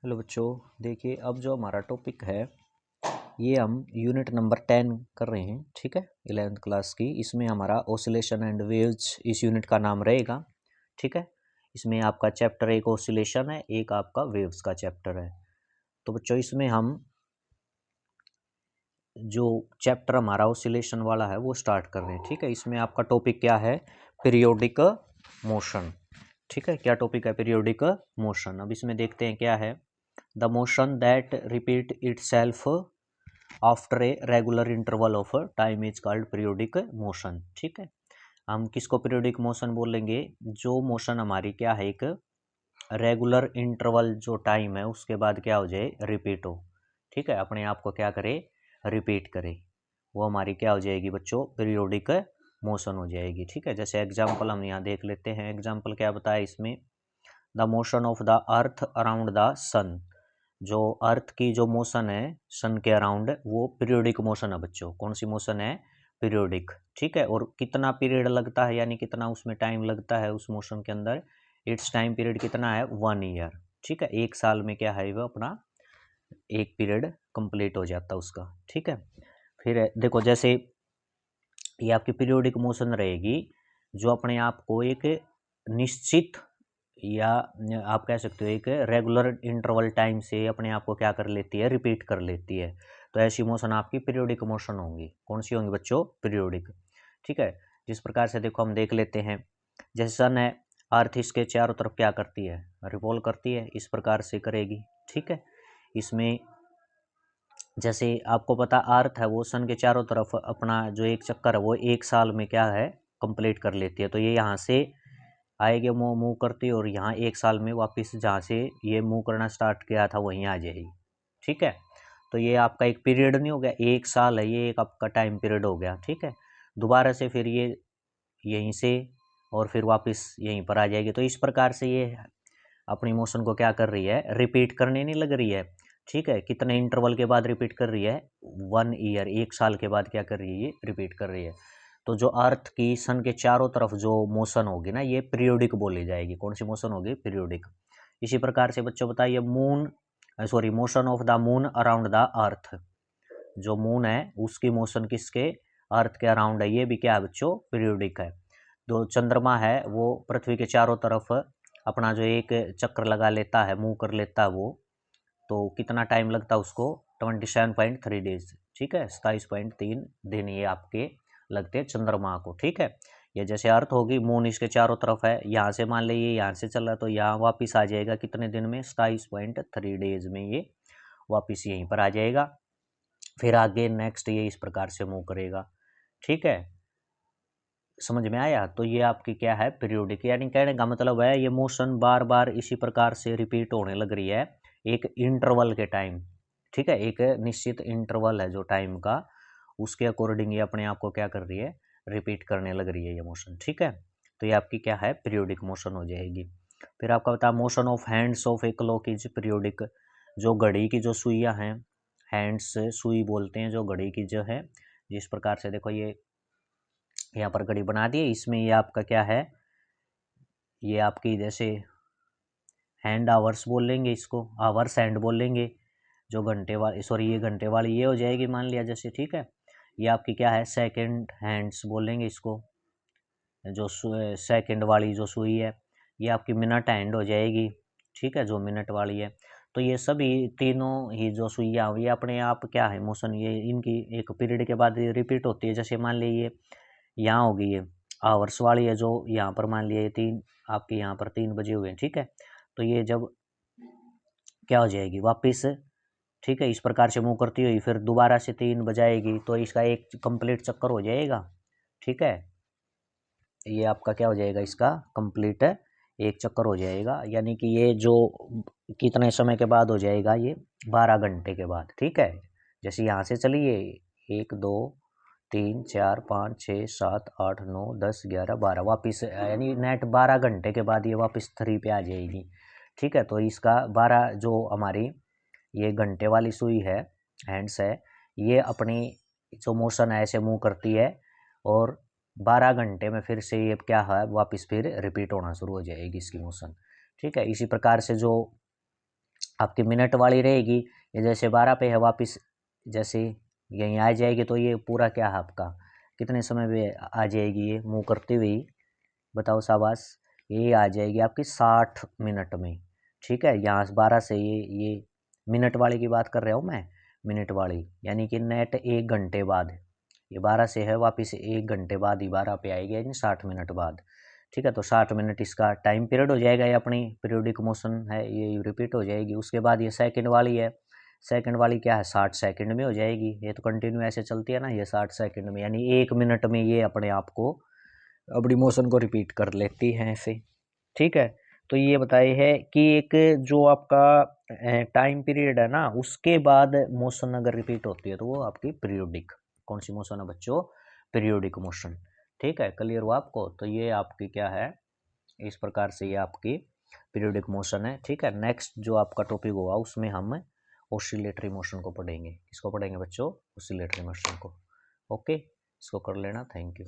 Hello बच्चों, देखिए अब जो हमारा टॉपिक है ये हम यूनिट नंबर 10 कर रहे हैं। ठीक है, 11th क्लास की। इसमें हमारा ऑसिलेशन एंड वेव्स इस यूनिट का नाम रहेगा। ठीक है, इसमें आपका चैप्टर एक ऑसिलेशन है, एक आपका वेव्स का चैप्टर है। तो बच्चों इसमें हम जो चैप्टर हमारा ऑसिलेशन वाला है वो स्टार्ट कर रहे हैं। ठीक है, इसमें आपका टॉपिक क्या है? Periodic motion. ठीक है, क्या टॉपिक है? Periodic motion. अब इसमें देखते हैं क्या है। The motion that repeat itself after a regular interval of time is called periodic motion. ठीक है, हम किसको पीरियोडिक मोशन बोलेंगे? जो मोशन हमारी क्या है, एक रेगुलर इंटरवल जो टाइम है उसके बाद क्या हो जाए, रिपीट हो। ठीक है, अपने आप को क्या करे, रिपीट करे, वो हमारी क्या हो जाएगी बच्चों, पीरियोडिक मोशन हो जाएगी। ठीक है, जैसे एग्जाम्पल हम यहाँ देख लेते हैं। एग्जाम्पल क्या बताया इसमें? The motion of the earth around the sun. जो अर्थ की जो मोशन है सन के अराउंड, वो पीरियोडिक मोशन है बच्चों। कौन सी मोशन है? पीरियोडिक। ठीक है, और कितना पीरियड लगता है, यानी कितना उसमें टाइम लगता है उस मोशन के अंदर? इट्स टाइम पीरियड कितना है? 1 ईयर। ठीक है, एक साल में क्या है वो अपना एक पीरियड कंप्लीट हो जाता है उसका। ठीक है, फिर देखो जैसे ये आपकी पीरियोडिक मोशन रहेगी जो अपने आप को एक निश्चित या आप कह सकते हो एक रेगुलर इंटरवल टाइम से अपने आप को क्या कर लेती है, रिपीट कर लेती है। तो ऐसी मोशन आपकी पीरियोडिक मोशन होंगी। कौन सी होंगी बच्चों? पीरियोडिक। ठीक है, जिस प्रकार से देखो हम देख लेते हैं, जैसे सन है, अर्थ इसके चारों तरफ क्या करती है, रिवॉल्व करती है, इस प्रकार से करेगी। ठीक है, इसमें जैसे आपको पता अर्थ है वो सन के चारों तरफ अपना जो एक चक्कर है वो एक साल में क्या है, कंप्लीट कर लेती है। तो ये यहाँ से आएगी, मूव करती है, और यहाँ एक साल में वापस जहाँ से ये मूव करना स्टार्ट किया था वहीं आ जाएगी। ठीक है, तो ये आपका एक पीरियड नहीं हो गया, एक साल है, ये एक आपका टाइम पीरियड हो गया। ठीक है, दोबारा से फिर ये यहीं से और फिर वापस यहीं पर आ जाएगी। तो इस प्रकार से ये अपनी मोशन को क्या कर रही है, रिपीट करने नहीं लग रही है। ठीक है, कितने इंटरवल के बाद रिपीट कर रही है? 1 ईयर, एक साल के बाद क्या कर रही है, ये रिपीट कर रही है। तो जो अर्थ की सन के चारों तरफ जो मोशन होगी ना, ये पीरियोडिक बोली जाएगी। कौन सी मोशन होगी? पीरियोडिक। इसी प्रकार से बच्चों बताइए, moon sorry motion of the moon around the earth. जो मून है उसकी मोशन किसके, अर्थ के अराउंड है, ये भी क्या है बच्चों, पीरियोडिक है। जो चंद्रमा है वो पृथ्वी के चारों तरफ अपना जो एक चक्कर लगा लेता है, मूव कर लेता है वो, तो कितना टाइम लगता है उसको? 27.3 डेज। ठीक है, 27.3 दिन ये आपके लगते हैं चंद्रमा को। ठीक है, ये जैसे अर्थ होगी, मून इसके चारों तरफ है, यहाँ से मान लीजिए यहाँ से चल रहा तो यहाँ वापिस आ जाएगा कितने दिन में? 27.3 डेज में ये वापिस यहीं पर आ जाएगा। फिर आगे नेक्स्ट ये इस प्रकार से मूव करेगा। ठीक है, समझ में आया? तो ये आपकी क्या है, पीरियोडिक। यानी कहने का मतलब है ये मोशन बार बार इसी प्रकार से रिपीट होने लग रही है एक इंटरवल के टाइम। ठीक है, एक निश्चित इंटरवल है जो टाइम का, उसके अकॉर्डिंग ये अपने आप को क्या कर रही है, रिपीट करने लग रही है ये मोशन। ठीक है, तो ये आपकी क्या है, पीरियोडिक मोशन हो जाएगी। फिर आपका बता, motion of hands of a clock is periodic. जो घड़ी की जो सुइयाँ हैं, हैंड्स सुई बोलते हैं जो घड़ी की जो है, जिस प्रकार से देखो ये यहाँ पर घड़ी बना दी है, इसमें ये आपका क्या है, ये आपकी जैसे हैंड आवर्स बोलेंगे इसको, आवर्स हैंड बोलेंगे। जो घंटे वाली, सॉरी ये घंटे वाली ये हो जाएगी मान लिया जैसे। ठीक है, ये आपकी क्या है, सेकंड हैंड्स बोलेंगे इसको। जो सेकंड वाली जो सुई है ये आपकी मिनट हैंड हो जाएगी। ठीक है, जो मिनट वाली है। तो ये सभी तीनों ही जो सुइयाँ ये अपने आप क्या है, मोशन, ये इनकी एक पीरियड के बाद रिपीट होती है। जैसे मान लीजिए यहाँ होगी ये आवर्स वाली है, जो यहाँ पर मान लिया तीन, आपके यहाँ पर 3 बजे हुए हैं। ठीक है, तो ये जब क्या हो जाएगी वापस, ठीक है, इस प्रकार से मूव करती हुई फिर दोबारा से 3 बजाएगी, तो इसका एक कंप्लीट चक्कर हो जाएगा। ठीक है, ये आपका क्या हो जाएगा, इसका कंप्लीट एक चक्कर हो जाएगा। यानी कि ये जो कितने समय के बाद हो जाएगा, ये 12 घंटे के बाद। ठीक है, जैसे यहाँ से चलिए 1 2 3 4 5 6 7 8 9 10 11 12 वापिस, यानी नेट 12 घंटे के बाद ये वापस 3 पे आ जाएगी। ठीक है, तो इसका 12 जो हमारी ये घंटे वाली सुई है, हैंड्स है, ये अपनी जो मोशन है ऐसे मूव करती है, और 12 घंटे में फिर से ये क्या है, वापस फिर रिपीट होना शुरू हो जाएगी इसकी मोशन। ठीक है, इसी प्रकार से जो आपकी मिनट वाली रहेगी। ये जैसे 12 पे है, वापस जैसे यहीं आ जाएगी तो ये पूरा क्या है आपका, कितने समय में आ जाएगी ये मूव करती हुई, बताओ शाबाश, ये आ जाएगी आपकी 60 मिनट में। ठीक है, यहाँ से 12 से ये मिनट वाली की बात कर रहा हूँ मैं, मिनट वाली, यानी कि नेट 1 घंटे बाद, ये 12 से है, वापस 1 घंटे बाद ही 12 पे आएगी, यानी 60 मिनट बाद। ठीक है, तो 60 मिनट इसका टाइम पीरियड हो जाएगा, ये अपनी पीरियोडिक मोशन है, ये रिपीट हो जाएगी। उसके बाद ये सेकंड वाली है, सेकंड वाली क्या है, 60 सेकंड में हो जाएगी। ये तो कंटिन्यू ऐसे चलती है ना, ये 60 सेकंड में, यानी 1 मिनट में ये अपने आप को, अपनी मोशन को रिपीट कर लेती है ऐसे। ठीक है, तो ये बताए है कि एक जो आपका टाइम पीरियड है ना, उसके बाद मोशन अगर रिपीट होती है तो वो आपकी पीरियोडिक, कौन सी मोशन है बच्चों, पीरियोडिक मोशन। ठीक है, क्लियर हुआ आपको, तो ये आपकी क्या है, इस प्रकार से ये आपकी पीरियोडिक मोशन है। ठीक है, नेक्स्ट जो आपका टॉपिक होगा उसमें हम ऑसिलेटरी मोशन को पढ़ेंगे। किसको पढ़ेंगे बच्चों, ऑसिलेटरी मोशन को। ओके, इसको कर लेना, थैंक यू।